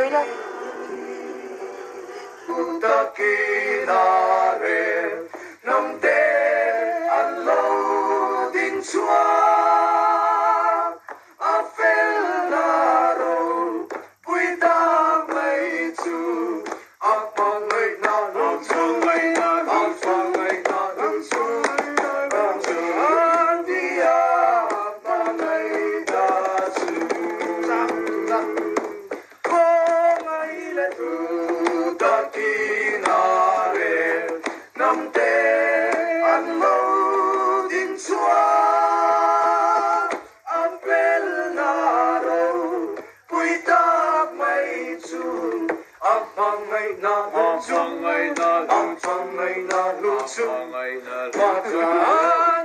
na ta kinare nam te an lo din chua a fel na ro pui ta mai chu a pa ngai na ro chu ngai na a pa ngai na ro chu ro chu an dia pa ngai da chu sa ko ngai le tu ta kinare nam te an lo din chua a fel na ro pui ta mai chu a pa ngai na ro chu ngai na lu chu ma